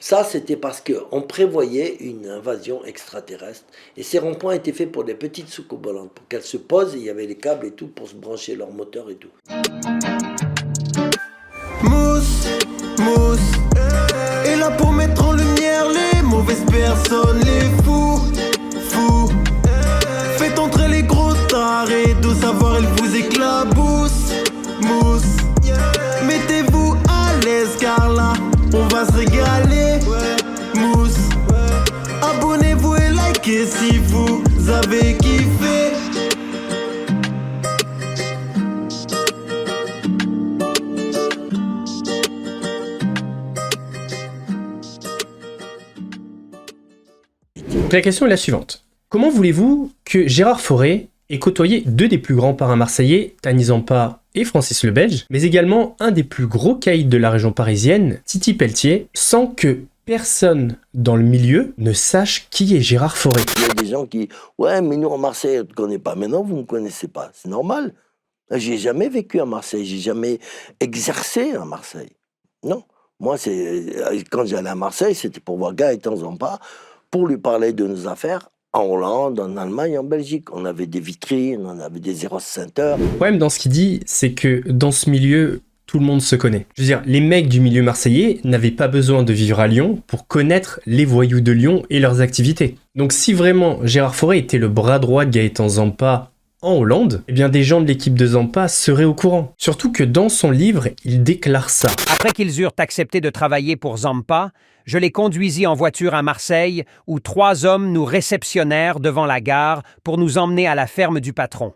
Ça, c'était parce qu'on prévoyait une invasion extraterrestre. Et ces ronds-points étaient faits pour des petites soucoupes volantes, pour qu'elles se posent, et il y avait les câbles et tout pour se brancher leur moteur et tout. Mousse, mousse, est là pour mettre en lumière les mauvaises personnes, les fous, fous. Faites entrer les gros tarés, de savoir elle vous éclabousse, mousse. Mettez-vous à l'aise car là, on va se régaler, mousse. Abonnez-vous et likez si vous avez kiffé. Donc la question est la suivante. Comment voulez-vous que Gérard Fauré ait côtoyé deux des plus grands parrains marseillais, Thani Zampa et Francis le Belge, mais également un des plus gros caïds de la région parisienne, Titi Pelletier, sans que personne dans le milieu ne sache qui est Gérard Fauré? Il y a des gens qui, ouais, mais nous en Marseille, on ne te connaît pas. Mais non, vous ne me connaissez pas. C'est normal. J'ai jamais vécu à Marseille. J'ai jamais exercé à Marseille. Non. Moi, quand j'allais à Marseille, c'était pour voir Gaëtan Zampa, pour lui parler de nos affaires en Hollande, en Allemagne, en Belgique. On avait des vitrines, on avait des Eros Center. Le problème dans ce qu'il dit, c'est que dans ce milieu, tout le monde se connaît. Je veux dire, les mecs du milieu marseillais n'avaient pas besoin de vivre à Lyon pour connaître les voyous de Lyon et leurs activités. Donc si vraiment Gérard Fauré était le bras droit de Gaëtan Zampa en Hollande, eh bien des gens de l'équipe de Zampa seraient au courant. Surtout que dans son livre, il déclare ça. Après qu'ils eurent accepté de travailler pour Zampa, je les conduisis en voiture à Marseille, où 3 hommes nous réceptionnèrent devant la gare pour nous emmener à la ferme du patron.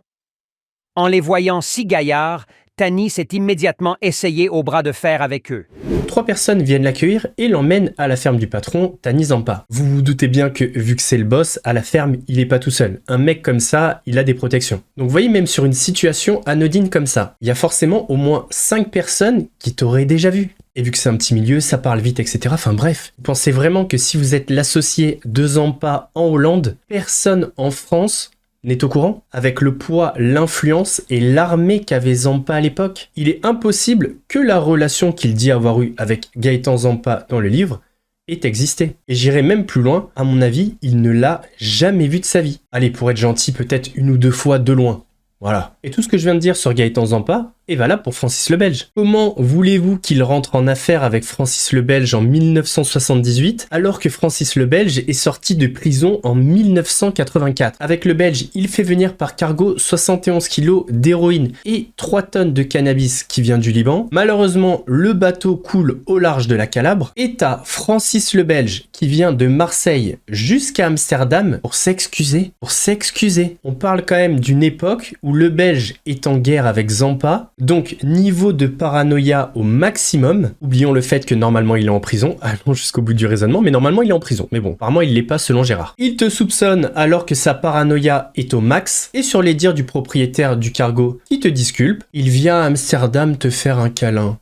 En les voyant si gaillards, Thani s'est immédiatement essayé au bras de fer avec eux. 3 personnes viennent l'accueillir et l'emmènent à la ferme du patron, Thani Zampa. Vous vous doutez bien que, vu que c'est le boss, à la ferme, il est pas tout seul. Un mec comme ça, il a des protections. Donc vous voyez, même sur une situation anodine comme ça, il y a forcément au moins 5 personnes qui t'auraient déjà vu. Et vu que c'est un petit milieu, ça parle vite, etc. Enfin bref, vous pensez vraiment que si vous êtes l'associé de Zampa en Hollande, personne en France n'est au courant? Avec le poids, l'influence et l'armée qu'avait Zampa à l'époque, il est impossible que la relation qu'il dit avoir eue avec Gaëtan Zampa dans le livre ait existé. Et j'irai même plus loin, à mon avis, il ne l'a jamais vu de sa vie. Allez, pour être gentil, peut-être 1 ou 2 fois de loin. Voilà. Et tout ce que je viens de dire sur Gaëtan Zampa est valable pour Francis le Belge. Comment voulez-vous qu'il rentre en affaire avec Francis le Belge en 1978 alors que Francis le Belge est sorti de prison en 1984? Avec le Belge, il fait venir par cargo 71 kilos d'héroïne et 3 tonnes de cannabis qui vient du Liban. Malheureusement, le bateau coule au large de la Calabre et t'as Francis le Belge qui vient de Marseille jusqu'à Amsterdam pour s'excuser. On parle quand même d'une époque où le Belge est en guerre avec Zampa. Donc, niveau de paranoïa au maximum. Oublions le fait que normalement il est en prison. Allons jusqu'au bout du raisonnement, mais normalement il est en prison. Mais bon, apparemment il l'est pas selon Gérard. Il te soupçonne alors que sa paranoïa est au max. Et sur les dires du propriétaire du cargo qui te disculpe, il vient à Amsterdam te faire un câlin.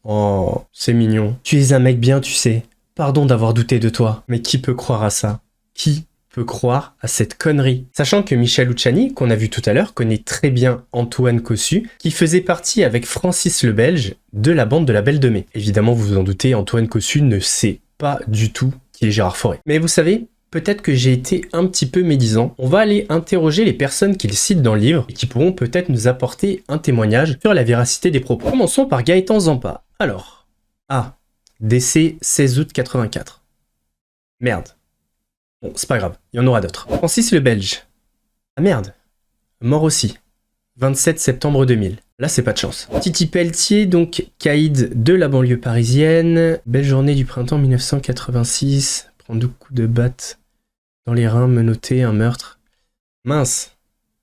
Oh, c'est mignon. Tu es un mec bien, tu sais. Pardon d'avoir douté de toi. Mais qui peut croire à ça? Qui peut croire à cette connerie? Sachant que Michel Luciani, qu'on a vu tout à l'heure, connaît très bien Antoine Cossu, qui faisait partie avec Francis le Belge de la bande de la Belle de Mai. Évidemment, vous vous en doutez, Antoine Cossu ne sait pas du tout qui est Gérard Fauré. Mais vous savez, peut-être que j'ai été un petit peu médisant. On va aller interroger les personnes qu'il cite dans le livre et qui pourront peut-être nous apporter un témoignage sur la véracité des propos. Commençons par Gaëtan Zampa. Alors, décès 16 août 84. Merde. Bon, c'est pas grave, il y en aura d'autres. Francis le Belge. Ah merde. Mort aussi. 27 septembre 2000. Là, c'est pas de chance. Titi Pelletier, donc caïd de la banlieue parisienne. Belle journée du printemps 1986. Prend 2 coups de batte dans les reins, menotté, un meurtre. Mince.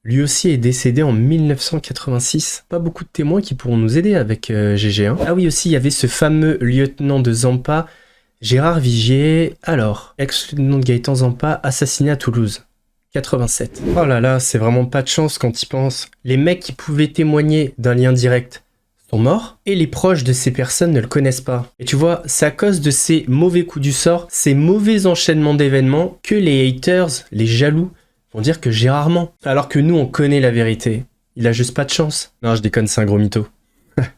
Lui aussi est décédé en 1986. Pas beaucoup de témoins qui pourront nous aider avec GG1. Ah oui, aussi, il y avait ce fameux lieutenant de Zampa, Gérard Vigier. Alors, ex-lieutenant de Gaëtan Zampa, assassiné à Toulouse. 87. Oh là là, c'est vraiment pas de chance quand y pense. Les mecs qui pouvaient témoigner d'un lien direct sont morts, et les proches de ces personnes ne le connaissent pas. Et tu vois, c'est à cause de ces mauvais coups du sort, ces mauvais enchaînements d'événements, que les haters, les jaloux, vont dire que Gérard ment. Alors que nous, on connaît la vérité. Il a juste pas de chance. Non, je déconne, c'est un gros mytho.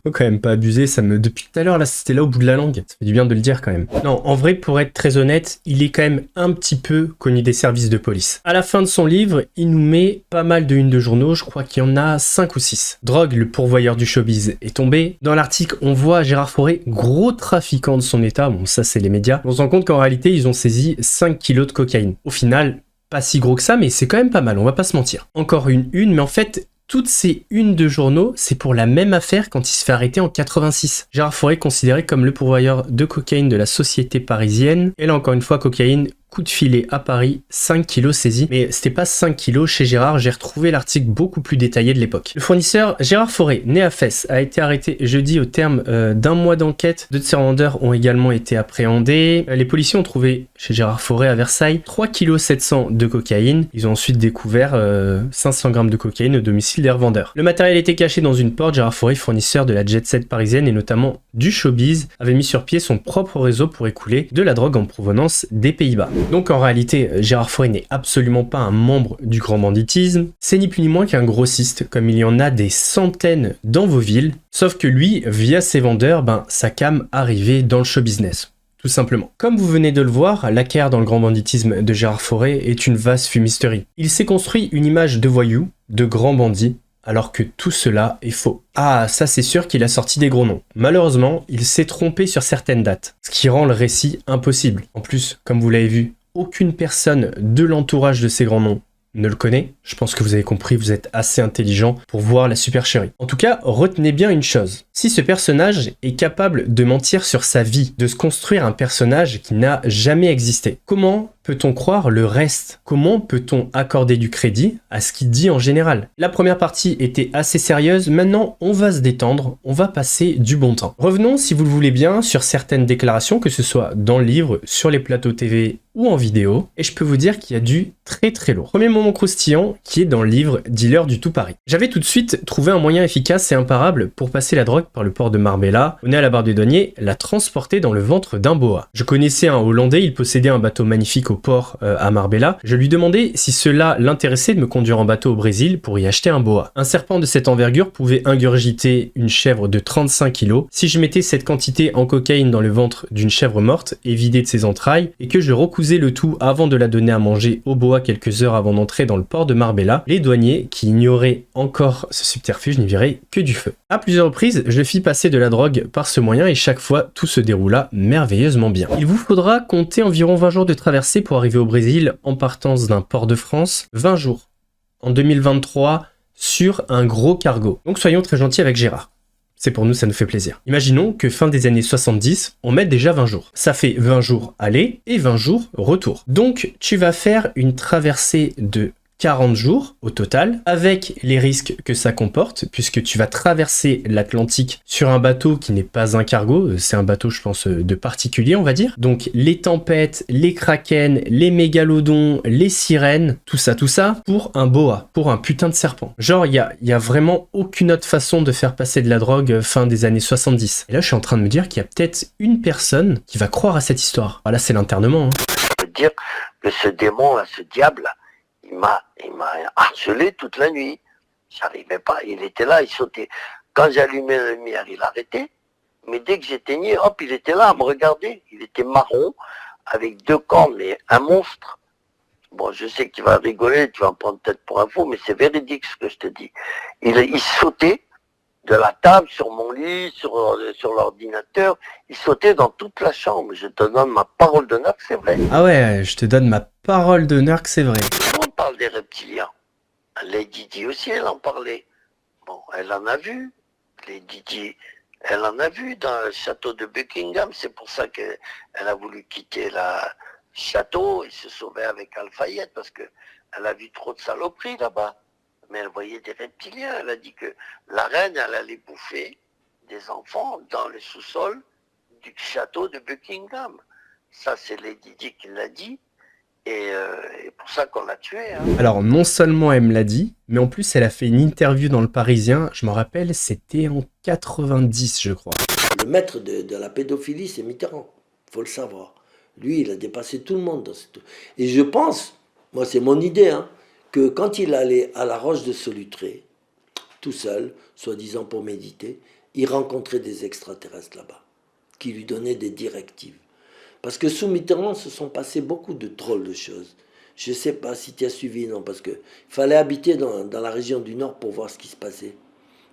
Faut quand même pas abuser, depuis tout à l'heure, là, c'était là au bout de la langue. Ça fait du bien de le dire quand même. Non, en vrai, pour être très honnête, il est quand même un petit peu connu des services de police. À la fin de son livre, il nous met pas mal de unes de journaux, je crois qu'il y en a 5 ou 6. Drogue, le pourvoyeur du showbiz, est tombé. Dans l'article, on voit Gérard Fauré, gros trafiquant de son état, bon ça c'est les médias. On se rend compte qu'en réalité, ils ont saisi 5 kilos de cocaïne. Au final, pas si gros que ça, mais c'est quand même pas mal, on va pas se mentir. Encore une, mais en fait, toutes ces unes de journaux, c'est pour la même affaire quand il se fait arrêter en 86. Gérard Fauré considéré comme le pourvoyeur de cocaïne de la société parisienne. Et là encore une fois, cocaïne, coup de filet à Paris, 5 kilos saisis. Mais c'était pas 5 kilos chez Gérard, j'ai retrouvé l'article beaucoup plus détaillé de l'époque. Le fournisseur Gérard Fauré, né à Fès, a été arrêté jeudi au terme d'un mois d'enquête. 2 de ses vendeurs ont également été appréhendés. Les policiers ont trouvé chez Gérard Fauré à Versailles 3,7 kg de cocaïne. Ils ont ensuite découvert 500 grammes de cocaïne au domicile des revendeurs. Le matériel était caché dans une porte. Gérard Fauré, fournisseur de la jet set parisienne et notamment du showbiz, avait mis sur pied son propre réseau pour écouler de la drogue en provenance des Pays-Bas. Donc en réalité, Gérard Fauré n'est absolument pas un membre du grand banditisme, c'est ni plus ni moins qu'un grossiste, comme il y en a des centaines dans vos villes, sauf que lui, via ses vendeurs, sa cam arrivait dans le show business. Tout simplement. Comme vous venez de le voir, la carrière dans le grand banditisme de Gérard Fauré est une vaste fumisterie. Il s'est construit une image de voyou, de grand bandit, alors que tout cela est faux. Ah, ça c'est sûr qu'il a sorti des gros noms. Malheureusement, il s'est trompé sur certaines dates, ce qui rend le récit impossible. En plus, comme vous l'avez vu, aucune personne de l'entourage de ces grands noms ne le connaît. Je pense que vous avez compris, vous êtes assez intelligent pour voir la supercherie. En tout cas, retenez bien une chose. Si ce personnage est capable de mentir sur sa vie, de se construire un personnage qui n'a jamais existé, comment peut-on croire le reste? Comment peut-on accorder du crédit à ce qu'il dit en général? La première partie était assez sérieuse, maintenant on va se détendre, on va passer du bon temps. Revenons, si vous le voulez bien, sur certaines déclarations, que ce soit dans le livre, sur les plateaux TV ou en vidéo, et je peux vous dire qu'il y a du très très lourd. Premier moment croustillant qui est dans le livre Dealer du tout Paris. J'avais tout de suite trouvé un moyen efficace et imparable pour passer la drogue par le port de Marbella, au nez à la barre des douaniers, la transporter dans le ventre d'un boa. Je connaissais un Hollandais, il possédait un bateau magnifique au port à Marbella. Je lui demandais si cela l'intéressait de me conduire en bateau au Brésil pour y acheter un boa. Un serpent de cette envergure pouvait ingurgiter une chèvre de 35 kg. Si je mettais cette quantité en cocaïne dans le ventre d'une chèvre morte et vidée de ses entrailles et que je recousais le tout avant de la donner à manger au boa quelques heures avant d'entrer dans le port de Marbella, les douaniers, qui ignoraient encore ce subterfuge, n'y verraient que du feu. À plusieurs reprises, je fis passer de la drogue par ce moyen et chaque fois, tout se déroula merveilleusement bien. Il vous faudra compter environ 20 jours de traversée pour arriver au Brésil en partance d'un port de France. 20 jours. En 2023, sur un gros cargo. Donc soyons très gentils avec Gérard. C'est pour nous, ça nous fait plaisir. Imaginons que fin des années 70, on mette déjà 20 jours. Ça fait 20 jours aller et 20 jours retour. Donc, tu vas faire une traversée de 40 jours au total, avec les risques que ça comporte, puisque tu vas traverser l'Atlantique sur un bateau qui n'est pas un cargo, c'est un bateau, je pense, de particulier, on va dire. Donc, les tempêtes, les kraken, les mégalodons, les sirènes, tout ça, pour un boa, pour un putain de serpent. Genre, il y a vraiment aucune autre façon de faire passer de la drogue fin des années 70. Et là, je suis en train de me dire qu'il y a peut-être une personne qui va croire à cette histoire. Ah là, c'est l'enterrement. Hein. Je veux dire que ce démon, ce diable, il m'a harcelé toute la nuit. J'arrivais pas, il était là, il sautait. Quand j'allumais la lumière, il arrêtait. Mais dès que j'éteignais, hop, il était là à me regarder. Il était marron, avec 2 cornes, mais un monstre. Bon, je sais que tu vas rigoler, tu vas me prendre peut-être pour un fou, mais c'est véridique ce que je te dis. Il sautait de la table, sur mon lit, sur l'ordinateur. Il sautait dans toute la chambre. Je te donne ma parole d'honneur que c'est vrai. Ah ouais, je te donne ma parole d'honneur que c'est vrai. On parle des reptiliens. Lady Di aussi, elle en parlait. Bon, elle en a vu. Lady Di, elle en a vu dans le château de Buckingham. C'est pour ça qu'elle a voulu quitter le château et se sauver avec Alfayette, parce qu'elle a vu trop de saloperies là-bas. Mais elle voyait des reptiliens. Elle a dit que la reine, elle allait bouffer des enfants dans le sous-sol du château de Buckingham. Ça, c'est Lady Di qui l'a dit. Et pour ça qu'on l'a tué. Hein. Alors, non seulement elle me l'a dit, mais en plus, elle a fait une interview dans Le Parisien. Je m'en rappelle, c'était en 90, je crois. Le maître de la pédophilie, c'est Mitterrand. Il faut le savoir. Lui, il a dépassé tout le monde dans cette... Et je pense, moi, c'est mon idée, hein, que quand il allait à la Roche de Solutré, tout seul, soi-disant pour méditer, il rencontrait des extraterrestres là-bas, qui lui donnaient des directives. Parce que sous Mitterrand, se sont passées beaucoup de drôles de choses. Je ne sais pas si tu as suivi, non, parce qu'il fallait habiter dans la région du Nord pour voir ce qui se passait.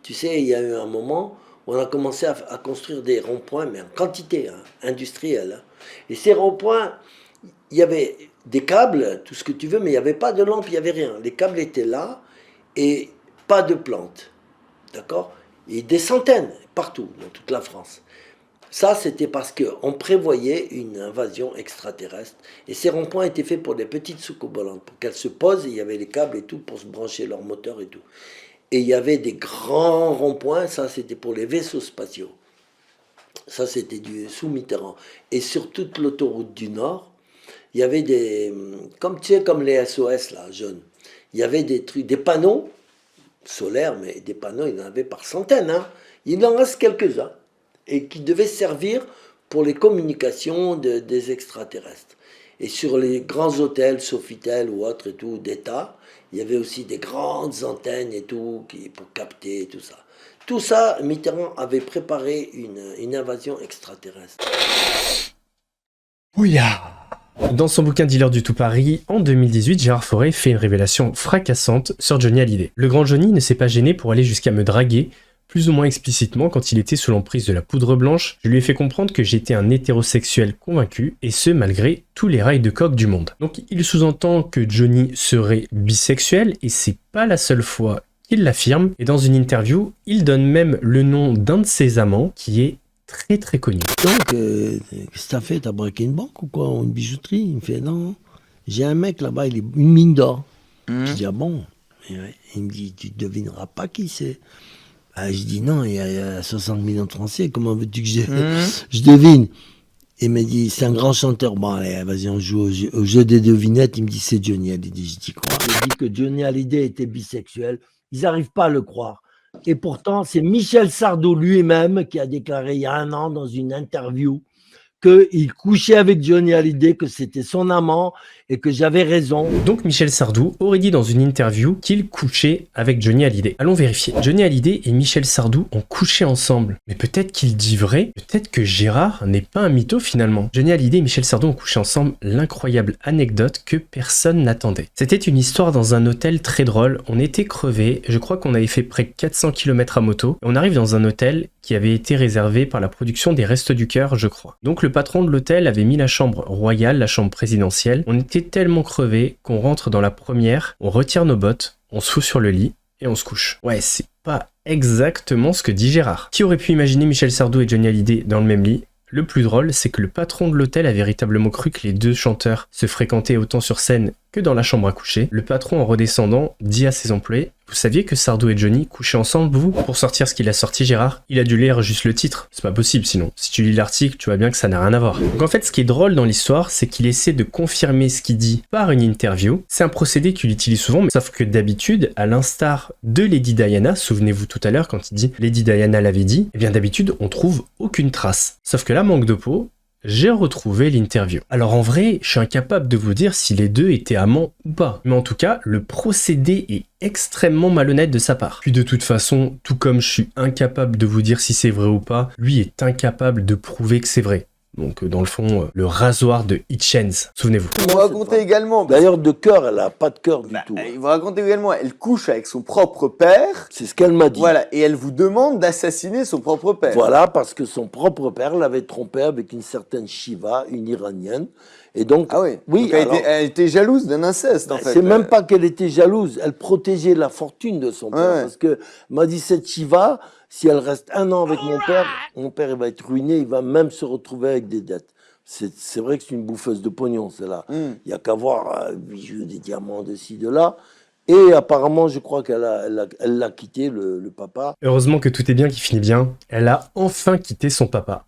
Tu sais, il y a eu un moment où on a commencé à construire des ronds-points, mais en quantité, hein, industrielle. Hein. Et ces ronds-points, il y avait des câbles, tout ce que tu veux, mais il n'y avait pas de lampe, il n'y avait rien. Les câbles étaient là et pas de plantes. D'accord ? Et des centaines, partout, dans toute la France. Ça, c'était parce qu'on prévoyait une invasion extraterrestre. Et ces ronds-points étaient faits pour des petites soucoupes volantes, pour qu'elles se posent, et il y avait les câbles et tout, pour se brancher leur moteur et tout. Et il y avait des grands ronds-points, ça c'était pour les vaisseaux spatiaux. Ça c'était sous Mitterrand. Et sur toute l'autoroute du Nord, il y avait des, comme tu sais, comme les SOS là, jaunes. Il y avait des trucs, des panneaux solaires, mais des panneaux, il y en avait par centaines. Hein. Il en reste quelques-uns, et qui devaient servir pour les communications des extraterrestres. Et sur les grands hôtels, Sofitel ou autres et tout, d'État, il y avait aussi des grandes antennes et tout, pour capter tout ça. Tout ça, Mitterrand avait préparé une invasion extraterrestre. Ouya. Dans son bouquin Dealer du tout Paris, en 2018, Gérard Fauré fait une révélation fracassante sur Johnny Hallyday. Le grand Johnny ne s'est pas gêné pour aller jusqu'à me draguer, plus ou moins explicitement quand il était sous l'emprise de la poudre blanche. Je lui ai fait comprendre que j'étais un hétérosexuel convaincu, et ce malgré tous les rails de coq du monde. Donc il sous-entend que Johnny serait bisexuel, et c'est pas la seule fois qu'il l'affirme, et dans une interview, il donne même le nom d'un de ses amants, qui est très très connu. Donc, qu'est-ce que t'as fait? T'as braqué une banque ou quoi? Ou une bijouterie? Il me fait, non, j'ai un mec là-bas, il est une mine d'or. Je dis, ah bon? Et ouais. Il me dit, tu devineras pas qui c'est. Ah, je dis, non, il y a 60 millions de Français, comment veux-tu que je devine? Il m'a dit, c'est un grand chanteur. Bon, allez, vas-y, on joue au jeu des devinettes. Il me dit, c'est Johnny Hallyday. Je dis quoi? Il dit que Johnny Hallyday était bisexuel. Ils n'arrivent pas à le croire. Et pourtant, c'est Michel Sardou lui-même qui a déclaré il y a un an dans une interview qu'il couchait avec Johnny Hallyday, que c'était son amant et que j'avais raison. Donc Michel Sardou aurait dit dans une interview qu'il couchait avec Johnny Hallyday. Allons vérifier. Johnny Hallyday et Michel Sardou ont couché ensemble. Mais peut-être qu'il dit vrai, peut-être que Gérard n'est pas un mytho finalement. Johnny Hallyday et Michel Sardou ont couché ensemble, l'incroyable anecdote que personne n'attendait. C'était une histoire dans un hôtel très drôle, on était crevés, je crois qu'on avait fait près de 400 km à moto, et on arrive dans un hôtel qui avait été réservé par la production des Restos du Cœur, je crois. Donc le patron de l'hôtel avait mis la chambre royale, la chambre présidentielle. On était tellement crevés qu'on rentre dans la première, on retire nos bottes, on se fout sur le lit et on se couche. Ouais, c'est pas exactement ce que dit Gérard. Qui aurait pu imaginer Michel Sardou et Johnny Hallyday dans le même lit? Le plus drôle, c'est que le patron de l'hôtel a véritablement cru que les deux chanteurs se fréquentaient autant sur scène que dans la chambre à coucher. Le patron, en redescendant, dit à ses employés « Vous saviez que Sardou et Johnny couchaient ensemble, vous ?» Pour sortir ce qu'il a sorti, Gérard, il a dû lire juste le titre. C'est pas possible sinon. Si tu lis l'article, tu vois bien que ça n'a rien à voir. Donc en fait, ce qui est drôle dans l'histoire, c'est qu'il essaie de confirmer ce qu'il dit par une interview. C'est un procédé qu'il utilise souvent, mais sauf que d'habitude, à l'instar de Lady Diana, souvenez-vous tout à l'heure quand il dit « Lady Diana l'avait dit », eh bien d'habitude, on trouve aucune trace. Sauf que là, manque de peau, j'ai retrouvé l'interview. Alors en vrai, je suis incapable de vous dire si les deux étaient amants ou pas. Mais en tout cas, le procédé est extrêmement malhonnête de sa part. Puis de toute façon, tout comme je suis incapable de vous dire si c'est vrai ou pas, lui est incapable de prouver que c'est vrai. Donc dans le fond, le rasoir de Hitchens, souvenez-vous. Ils vont raconter également... D'ailleurs, de cœur, elle n'a pas de cœur du tout. Ils vont raconter également, elle couche avec son propre père. C'est ce qu'elle m'a dit. Voilà, et elle vous demande d'assassiner son propre père. Voilà, parce que son propre père l'avait trompé avec une certaine Shiva, une Iranienne. Et donc, ah oui, oui, donc elle était jalouse d'un inceste, en fait. C'est même pas qu'elle était jalouse, elle protégeait la fortune de son père. Ouais. Parce que m'a dit cette Shiva, si elle reste un an avec mon père il va être ruiné, il va même se retrouver avec des dettes. C'est vrai que c'est une bouffeuse de pognon, celle-là. Il n'y a qu'à voir bijoux, des diamants de ci, de là. Et apparemment, je crois qu'elle l'a quitté, le papa. Heureusement que tout est bien qui finit bien. Elle a enfin quitté son papa.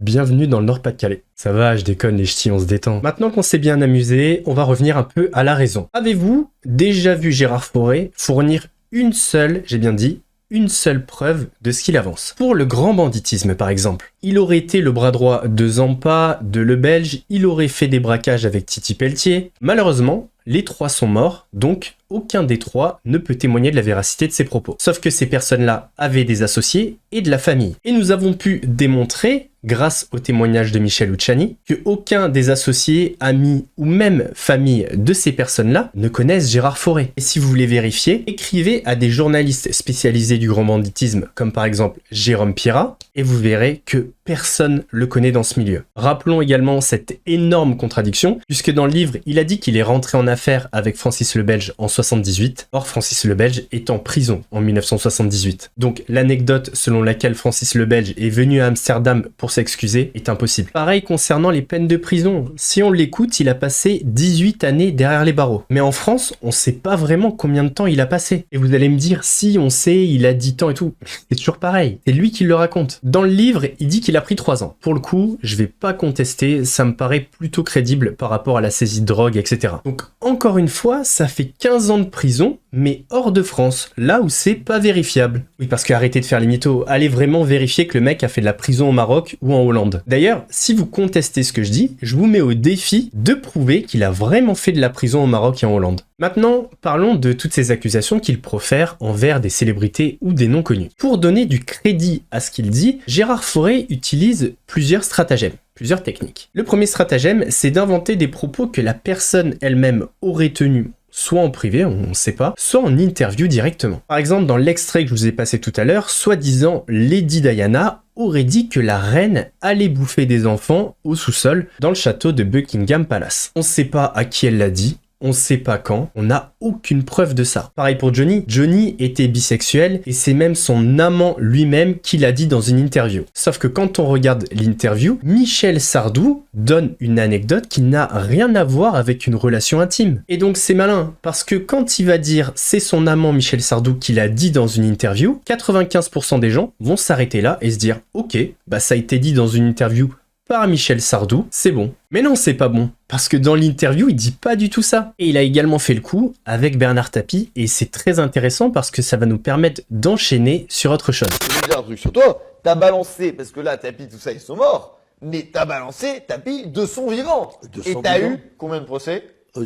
Bienvenue dans le Nord-Pas-de-Calais. Ça va, je déconne les ch'tis, on se détend. Maintenant qu'on s'est bien amusé, on va revenir un peu à la raison. Avez-vous déjà vu Gérard Fauré fournir une seule, j'ai bien dit, une seule preuve de ce qu'il avance? Pour le grand banditisme par exemple, il aurait été le bras droit de Zampa, de Le Belge, il aurait fait des braquages avec Titi Pelletier. Malheureusement, les 3 sont morts, donc aucun des 3 ne peut témoigner de la véracité de ses propos. Sauf que ces personnes-là avaient des associés et de la famille. Et nous avons pu démontrer, grâce au témoignage de Michel Luciani, que aucun des associés, amis ou même famille de ces personnes-là ne connaissent Gérard Fauré. Et si vous voulez vérifier, écrivez à des journalistes spécialisés du grand banditisme, comme par exemple Jérôme Pierrat, et vous verrez que personne le connaît dans ce milieu. Rappelons également cette énorme contradiction, puisque dans le livre, il a dit qu'il est rentré en affaire avec Francis le Belge en 78. Or, Francis le Belge est en prison en 1978. Donc, l'anecdote selon laquelle Francis le Belge est venu à Amsterdam pour s'excuser est impossible. Pareil concernant les peines de prison. Si on l'écoute, il a passé 18 années derrière les barreaux. Mais en France, on sait pas vraiment combien de temps il a passé. Et vous allez me dire, si on sait, il a 10 ans et tout. C'est toujours pareil. C'est lui qui le raconte. Dans le livre, il dit qu'il a pris 3 ans. Pour le coup, je vais pas contester, ça me paraît plutôt crédible par rapport à la saisie de drogue, etc. Donc, encore une fois, ça fait 15 ans de prison, mais hors de France, là où c'est pas vérifiable. Oui, parce que arrêtez de faire les mythos, allez vraiment vérifier que le mec a fait de la prison au Maroc ou en Hollande. D'ailleurs, si vous contestez ce que je dis, je vous mets au défi de prouver qu'il a vraiment fait de la prison au Maroc et en Hollande. Maintenant, parlons de toutes ces accusations qu'il profère envers des célébrités ou des non-connus. Pour donner du crédit à ce qu'il dit, Gérard Fauré utilise plusieurs stratagèmes, plusieurs techniques. Le premier stratagème, c'est d'inventer des propos que la personne elle-même aurait tenus, soit en privé, on ne sait pas, soit en interview directement. Par exemple, dans l'extrait que je vous ai passé tout à l'heure, soi-disant Lady Diana aurait dit que la reine allait bouffer des enfants au sous-sol dans le château de Buckingham Palace. On ne sait pas à qui elle l'a dit, on sait pas quand, on n'a aucune preuve de ça. Pareil pour Johnny, Johnny était bisexuel et c'est même son amant lui-même qui l'a dit dans une interview. Sauf que quand on regarde l'interview, Michel Sardou donne une anecdote qui n'a rien à voir avec une relation intime. Et donc c'est malin, parce que quand il va dire c'est son amant Michel Sardou qui l'a dit dans une interview, 95% des gens vont s'arrêter là et se dire ok, bah ça a été dit dans une interview par Michel Sardou, c'est bon. Mais non, c'est pas bon, parce que dans l'interview, il dit pas du tout ça. Et il a également fait le coup avec Bernard Tapie, et c'est très intéressant parce que ça va nous permettre d'enchaîner sur autre chose. Je vais dire un truc sur toi. T'as balancé, parce que là, Tapi, tout ça, ils sont morts. Mais t'as balancé Tapi de son vivant. Et t'as eu combien de procès?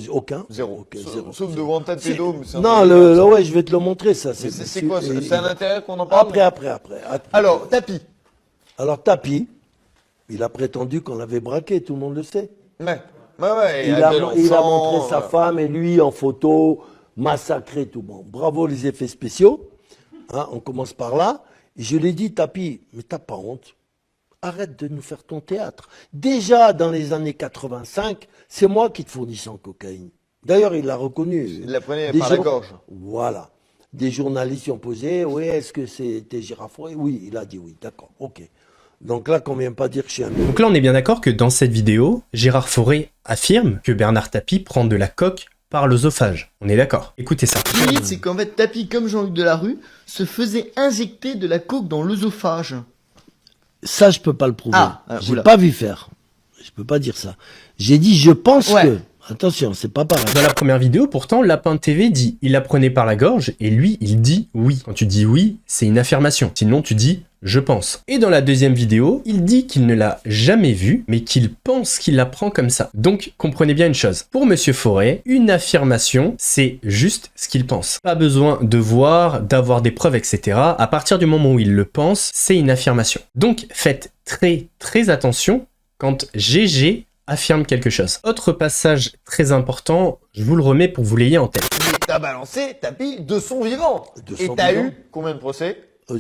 Aucun. Zéro. Okay, zéro. Sauf devant un tas de pédos. Non, ouais, je vais te le montrer, ça. C'est quoi? C'est un intérêt qu'on en parle? Après. Alors, Tapi. Alors, Tapi, il a prétendu qu'on l'avait braqué, tout le monde le sait. Ouais. Il a montré sa femme et lui en photo, massacré tout le monde. Bravo les effets spéciaux. Hein, on commence par là. Et je lui ai dit, Tapi, mais t'as pas honte. Arrête de nous faire ton théâtre. Déjà, dans les années 85, c'est moi qui te fournissais en cocaïne. D'ailleurs, il l'a reconnu. Il la prenait par la gorge. Voilà. Des journalistes lui ont posé, oui, est-ce que c'était Gérard Fauré? Oui, il a dit oui, d'accord, ok. Donc là, qu'on ne vient pas dire que je suis un... Donc là, on est bien d'accord que dans cette vidéo, Gérard Fauré affirme que Bernard Tapie prend de la coke par l'œsophage. On est d'accord. Écoutez ça. Ce qui est, c'est qu'en fait, Tapie, comme Jean-Luc Delarue, se faisait injecter de la coke dans l'œsophage. Ça, je peux pas le prouver. J'ai oula. pas vu faire. Je peux pas dire ça. J'ai dit, je pense que... Attention, c'est pas pareil. Dans la première vidéo, pourtant, Lapin TV dit « il la prenait par la gorge » et lui, il dit « oui ». Quand tu dis « oui », c'est une affirmation. Sinon, tu dis « je pense ». Et dans la deuxième vidéo, il dit qu'il ne l'a jamais vue, mais qu'il pense qu'il la prend comme ça. Donc, comprenez bien une chose. Pour Monsieur Fauré, une affirmation, c'est juste ce qu'il pense. Pas besoin de voir, d'avoir des preuves, etc. À partir du moment où il le pense, c'est une affirmation. Donc, faites très attention quand GG affirme quelque chose. Autre passage très important, je vous le remets pour que vous l'ayez en tête. Mais t'as balancé Tapi de son vivant. Et t'as eu combien de procès?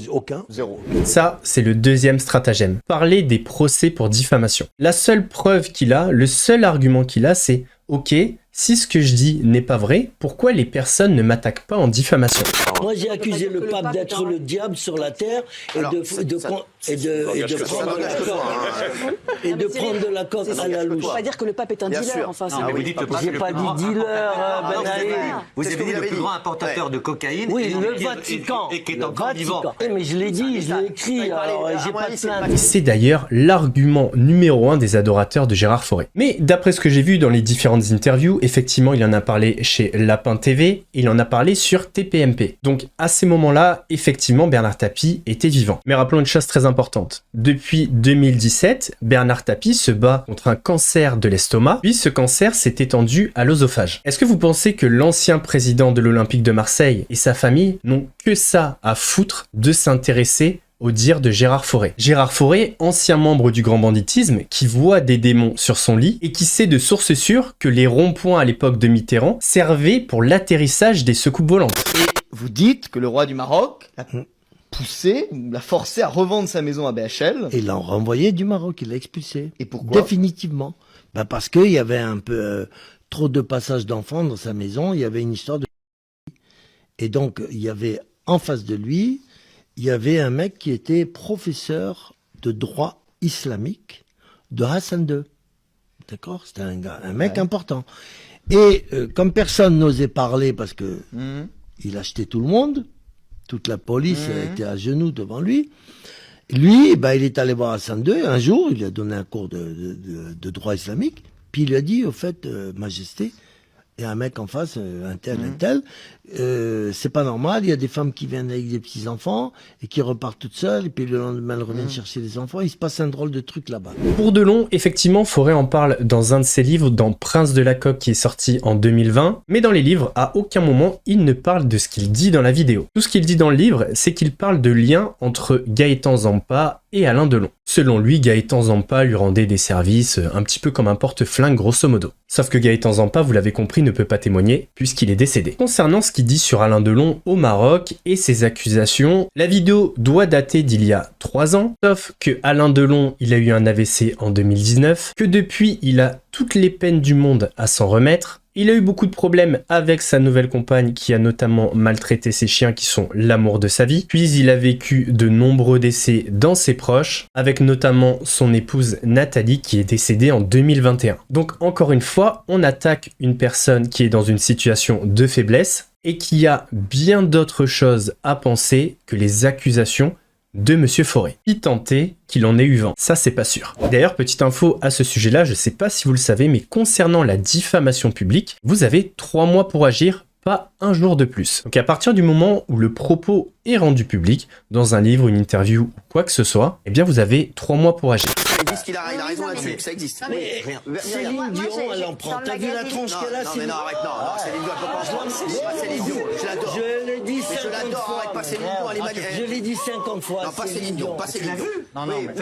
Aucun. Zéro. Ça, c'est le deuxième stratagème. Parler des procès pour diffamation. La seule preuve qu'il a, le seul argument qu'il a, c'est « Ok, si ce que je dis n'est pas vrai, pourquoi les personnes ne m'attaquent pas en diffamation ?» Moi, j'ai accusé le pape d'être le diable sur la terre et de prendre de la coke à la louche. Il ne faut pas dire que le pape est un dealer. sûr. Enfin, Non, mais vous dites le pape, J'ai pas dit dealer, Ben Ali. vous avez dit le plus grand importateur de cocaïne. Oui, et le Vatican. Et qui est Le encore vivant. Vatican. Mais je l'ai dit, je l'ai écrit, alors j'ai pas de plainte. C'est d'ailleurs l'argument numéro 1 des adorateurs de Gérard Fauré. Mais d'après ce que j'ai vu dans les différentes interviews, effectivement, il en a parlé chez Lapin TV, il en a parlé sur TPMP. Donc Donc à ces moments-là, effectivement, Bernard Tapie était vivant. Mais rappelons une chose très importante. Depuis 2017, Bernard Tapie se bat contre un cancer de l'estomac, puis ce cancer s'est étendu à l'œsophage. Est-ce que vous pensez que l'ancien président de l'Olympique de Marseille et sa famille n'ont que ça à foutre de s'intéresser au dire de Gérard Fauré? Gérard Fauré, ancien membre du grand banditisme, qui voit des démons sur son lit et qui sait de source sûre que les ronds-points à l'époque de Mitterrand servaient pour l'atterrissage des secoupes volantes. Et vous dites que le roi du Maroc l'a poussé, l'a forcé à revendre sa maison à BHL. Et il l'a renvoyé du Maroc, il l'a expulsé. Et pourquoi? Définitivement. Ben parce qu'il y avait un peu trop de passages d'enfants dans sa maison, il y avait une histoire de... Et donc, il y avait en face de lui, il y avait un mec qui était professeur de droit islamique de Hassan II. D'accord? C'était un mec important. Et comme personne n'osait parler parce que il achetait tout le monde, toute la police était à genoux devant lui. Lui, ben, il est allé voir Hassan II. Un jour, il lui a donné un cours de droit islamique. Puis il lui a dit, au fait, Majesté, il y a un mec en face, un tel, c'est pas normal, il y a des femmes qui viennent avec des petits-enfants et qui repartent toutes seules, et puis le lendemain, elles reviennent chercher les enfants, il se passe un drôle de truc là-bas. Pour Delon, effectivement, Fauré en parle dans un de ses livres, dans Prince de la Coque, qui est sorti en 2020, mais dans les livres, à aucun moment, il ne parle de ce qu'il dit dans la vidéo. Tout ce qu'il dit dans le livre, c'est qu'il parle de lien entre Gaëtan Zampa et Alain Delon. Selon lui, Gaëtan Zampa lui rendait des services un petit peu comme un porte-flingue grosso modo. Sauf que Gaëtan Zampa, vous l'avez compris, ne peut pas témoigner puisqu'il est décédé. Concernant ce qu'il dit sur Alain Delon au Maroc et ses accusations, la vidéo doit dater d'il y a 3 ans, sauf que Alain Delon, il a eu un AVC en 2019, que depuis, il a toutes les peines du monde à s'en remettre. Il a eu beaucoup de problèmes avec sa nouvelle compagne qui a notamment maltraité ses chiens qui sont l'amour de sa vie. Puis il a vécu de nombreux décès dans ses proches, avec notamment son épouse Nathalie qui est décédée en 2021. Donc encore une fois, on attaque une personne qui est dans une situation de faiblesse et qui a bien d'autres choses à penser que les accusations de Monsieur Fauré. Qui tentait qu'il en ait eu vent. Ça, c'est pas sûr. D'ailleurs, petite info à ce sujet-là, je sais pas si vous le savez, mais concernant la diffamation publique, vous avez 3 mois pour agir, pas un jour de plus. Donc à partir du moment où le propos est rendu public, dans un livre, une interview ou quoi que ce soit, eh bien vous avez 3 mois pour agir. Ils disent qu'il a raison là-dessus, ça existe. Rien. Céline Dion, elle en prend. T'as vu la tronche qu'elle a? Non, mais non, arrête, non, Céline Dion, elle peut pas en prendre. Céline Dion, je l'adore. Je l'ai dit 50 Je l'adore, fois. arrête pas Céline Dion, elle est magnifique. Je l'ai dit 50 fois. Non, pas Céline Dion, pas Céline Dion. Non, non, mais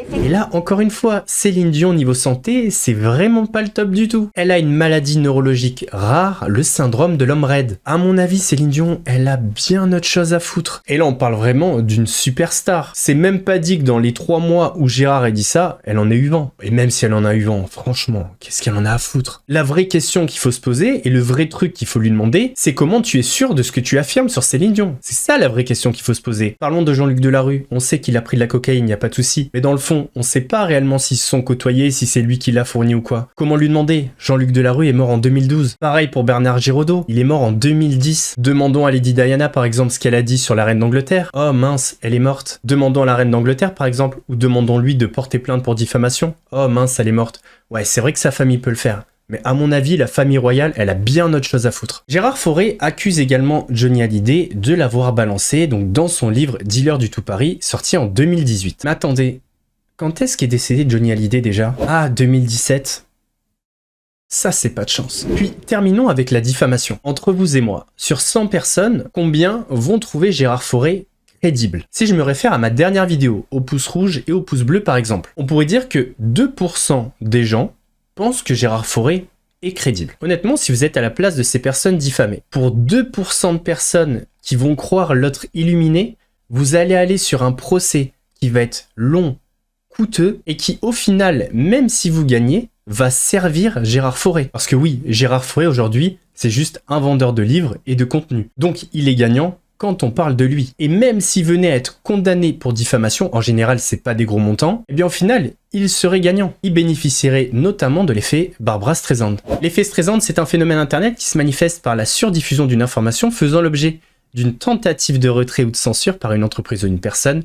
Myriam. Et là, encore une fois, Céline Dion niveau santé, c'est vraiment pas le top du tout. Elle a une maladie neurologique rare, le syndrome de l'homme raide. À mon avis, Céline Dion, elle a bien autre chose à foutre. Et là, on parle vraiment d'une superstar. C'est même pas dit que dans les 3 mois où Gérard a dit ça, elle en a eu vent. Et même si elle en a eu vent, franchement, qu'est-ce qu'elle en a à foutre? La vraie question qu'il faut se poser, et le vrai truc qu'il faut lui demander, c'est comment tu es sûr de ce que tu affirmes sur Céline Dion. C'est ça la vraie question qu'il faut se poser. Parlons de Jean-Luc Delarue. On sait qu'il a pris de la cocaïne, y a pas de souci. Mais dans le fond, on sait pas réellement s'ils se sont côtoyés, si c'est lui qui l'a fourni ou quoi. Comment lui demander? Jean-Luc Delarue est mort en 2012. Pareil pour Bernard Giraudot. Il est mort en 2010. Demandons à Lady Diana, par exemple, ce qu'elle a dit sur la reine d'Angleterre. Oh mince, elle est morte. Demandons à la reine d'Angleterre, par exemple, ou demandons-lui de porter plainte pour diffamation. Oh mince, elle est morte. Ouais, c'est vrai que sa famille peut le faire. Mais à mon avis, la famille royale, elle a bien autre chose à foutre. Gérard Fauré accuse également Johnny Hallyday de l'avoir balancé, donc dans son livre Dealer du tout Paris, sorti en 2018. Mais attendez, quand est-ce qu'est décédé Johnny Hallyday déjà? Ah, 2017. Ça, c'est pas de chance. Puis, terminons avec la diffamation. Entre vous et moi, sur 100 personnes, combien vont trouver Gérard Fauré crédible? Si je me réfère à ma dernière vidéo, au pouce rouge et au pouce bleu par exemple, on pourrait dire que 2% des gens pensent que Gérard Fauré est crédible. Honnêtement, si vous êtes à la place de ces personnes diffamées, pour 2% de personnes qui vont croire l'autre illuminé, vous allez aller sur un procès qui va être long, coûteux, et qui au final, même si vous gagnez, va servir Gérard Fauré. Parce que oui, Gérard Fauré aujourd'hui, c'est juste un vendeur de livres et de contenu. Donc il est gagnant quand on parle de lui. Et même s'il venait à être condamné pour diffamation, en général c'est pas des gros montants, eh bien au final, il serait gagnant. Il bénéficierait notamment de l'effet Barbra Streisand. L'effet Streisand, c'est un phénomène internet qui se manifeste par la surdiffusion d'une information faisant l'objet d'une tentative de retrait ou de censure par une entreprise ou une personne.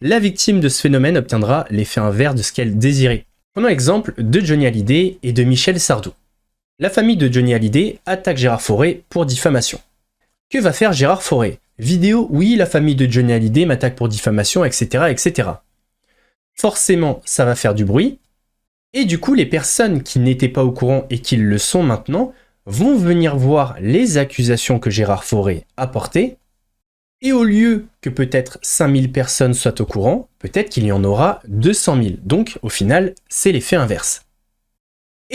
La victime de ce phénomène obtiendra l'effet inverse de ce qu'elle désirait. Prenons l'exemple de Johnny Hallyday et de Michel Sardou. La famille de Johnny Hallyday attaque Gérard Fauré pour diffamation. Que va faire Gérard Fauré? Vidéo, oui, la famille de Johnny Hallyday m'attaque pour diffamation, etc., etc. Forcément, ça va faire du bruit. Et du coup, les personnes qui n'étaient pas au courant et qui le sont maintenant vont venir voir les accusations que Gérard Fauré a portées. Et au lieu que peut-être 5000 personnes soient au courant, peut-être qu'il y en aura 200 000. Donc, au final, c'est l'effet inverse.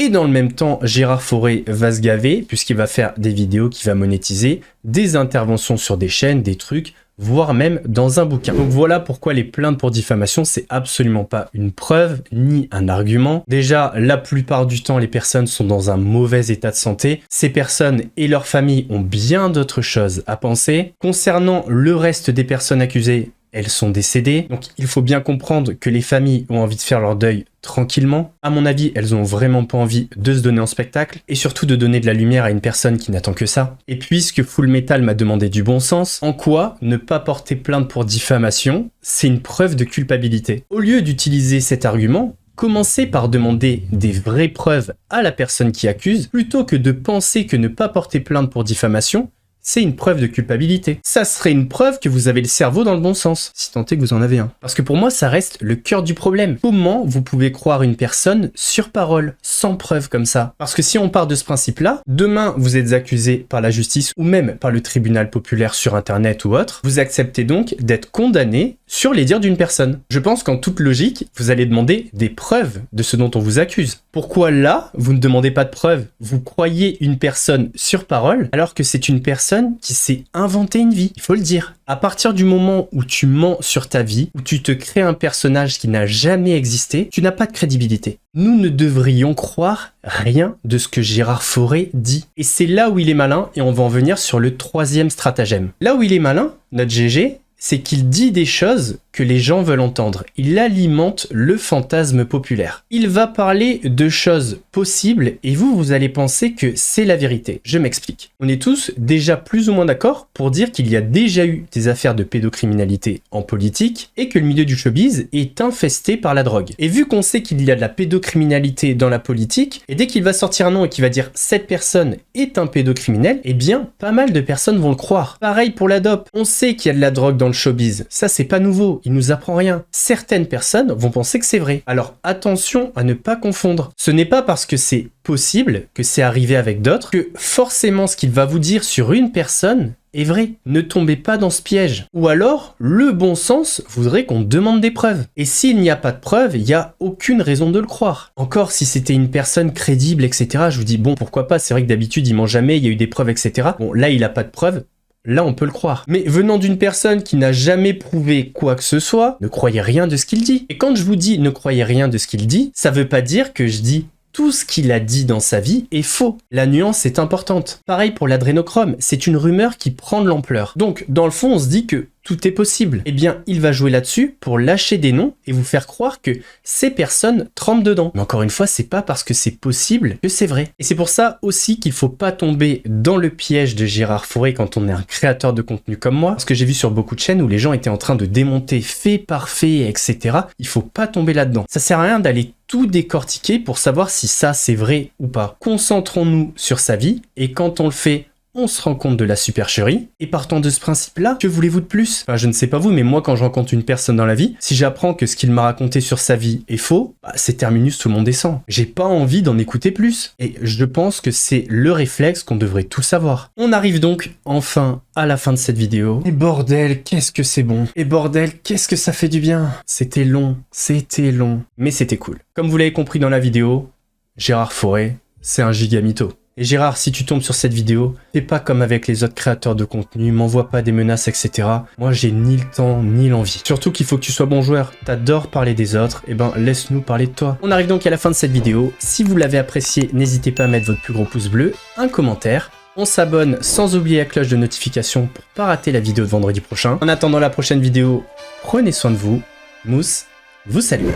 Et dans le même temps, Gérard Fauré va se gaver, puisqu'il va faire des vidéos qu'il va monétiser, des interventions sur des chaînes, des trucs, voire même dans un bouquin. Donc voilà pourquoi les plaintes pour diffamation, c'est absolument pas une preuve, ni un argument. Déjà, la plupart du temps, les personnes sont dans un mauvais état de santé. Ces personnes et leurs familles ont bien d'autres choses à penser. Concernant le reste des personnes accusées, elles sont décédées, donc il faut bien comprendre que les familles ont envie de faire leur deuil tranquillement. À mon avis, elles ont vraiment pas envie de se donner en spectacle, et surtout de donner de la lumière à une personne qui n'attend que ça. Et puisque Full Metal m'a demandé du bon sens, en quoi ne pas porter plainte pour diffamation, c'est une preuve de culpabilité. Au lieu d'utiliser cet argument, commencez par demander des vraies preuves à la personne qui accuse, plutôt que de penser que ne pas porter plainte pour diffamation, c'est une preuve de culpabilité. Ça serait une preuve que vous avez le cerveau dans le bon sens, si tant est que vous en avez un. Parce que pour moi, ça reste le cœur du problème. Comment vous pouvez croire une personne sur parole, sans preuve comme ça? Parce que si on part de ce principe-là, demain, vous êtes accusé par la justice ou même par le tribunal populaire sur Internet ou autre, vous acceptez donc d'être condamné sur les dires d'une personne. Je pense qu'en toute logique, vous allez demander des preuves de ce dont on vous accuse. Pourquoi là, vous ne demandez pas de preuves? Vous croyez une personne sur parole, alors que c'est une personne qui s'est inventé une vie, il faut le dire. À partir du moment où tu mens sur ta vie, où tu te crées un personnage qui n'a jamais existé, tu n'as pas de crédibilité. Nous ne devrions croire rien de ce que Gérard Fauré dit. Et c'est là où il est malin, et on va en venir sur le troisième stratagème. Là où il est malin, notre GG, c'est qu'il dit des choses que les gens veulent entendre. Il alimente le fantasme populaire. Il va parler de choses possibles et vous allez penser que c'est la vérité. Je m'explique. On est tous déjà plus ou moins d'accord pour dire qu'il y a déjà eu des affaires de pédocriminalité en politique et que le milieu du showbiz est infesté par la drogue. Et vu qu'on sait qu'il y a de la pédocriminalité dans la politique, et dès qu'il va sortir un nom et qu'il va dire cette personne est un pédocriminel, eh bien, pas mal de personnes vont le croire. Pareil pour la dope. On sait qu'il y a de la drogue dans le showbiz. Ça, c'est pas nouveau. Il nous apprend rien. Certaines personnes vont penser que c'est vrai. Alors attention à ne pas confondre. Ce n'est pas parce que c'est possible, que c'est arrivé avec d'autres, que forcément ce qu'il va vous dire sur une personne est vrai. Ne tombez pas dans ce piège. Ou alors, le bon sens voudrait qu'on demande des preuves. Et s'il n'y a pas de preuves, il n'y a aucune raison de le croire. Encore, si c'était une personne crédible, etc., je vous dis, bon, pourquoi pas, c'est vrai que d'habitude, il ment jamais, il y a eu des preuves, etc. Bon, là, il n'a pas de preuves. Là, on peut le croire. Mais venant d'une personne qui n'a jamais prouvé quoi que ce soit, ne croyez rien de ce qu'il dit. Et quand je vous dis ne croyez rien de ce qu'il dit, ça veut pas dire que je dis tout ce qu'il a dit dans sa vie est faux. La nuance est importante. Pareil pour l'adrénochrome, c'est une rumeur qui prend de l'ampleur. Donc, dans le fond, on se dit que tout est possible. Eh bien, il va jouer là-dessus pour lâcher des noms et vous faire croire que ces personnes trempent dedans. Mais encore une fois, c'est pas parce que c'est possible que c'est vrai. Et c'est pour ça aussi qu'il faut pas tomber dans le piège de Gérard Fauré quand on est un créateur de contenu comme moi. Parce que j'ai vu sur beaucoup de chaînes où les gens étaient en train de démonter fait par fait, etc. Il faut pas tomber là-dedans. Ça sert à rien d'aller tout décortiquer pour savoir si ça c'est vrai ou pas. Concentrons-nous sur sa vie et quand on le fait, on se rend compte de la supercherie, et partant de ce principe-là, que voulez-vous de plus? Enfin, je ne sais pas vous, mais moi, quand je rencontre une personne dans la vie, si j'apprends que ce qu'il m'a raconté sur sa vie est faux, bah, c'est terminus, tout le monde descend. J'ai pas envie d'en écouter plus. Et je pense que c'est le réflexe qu'on devrait tous avoir. On arrive donc, enfin, à la fin de cette vidéo. Et bordel, qu'est-ce que c'est bon. Et bordel, qu'est-ce que ça fait du bien. C'était long, mais c'était cool. Comme vous l'avez compris dans la vidéo, Gérard Fauré, c'est un giga mytho. Et Gérard, si tu tombes sur cette vidéo, fais pas comme avec les autres créateurs de contenu, m'envoie pas des menaces, etc. Moi, j'ai ni le temps, ni l'envie. Surtout qu'il faut que tu sois bon joueur. T'adores parler des autres, et ben laisse-nous parler de toi. On arrive donc à la fin de cette vidéo. Si vous l'avez appréciée, n'hésitez pas à mettre votre plus gros pouce bleu, un commentaire. On s'abonne sans oublier la cloche de notification pour pas rater la vidéo de vendredi prochain. En attendant la prochaine vidéo, prenez soin de vous. Mousse, vous salue.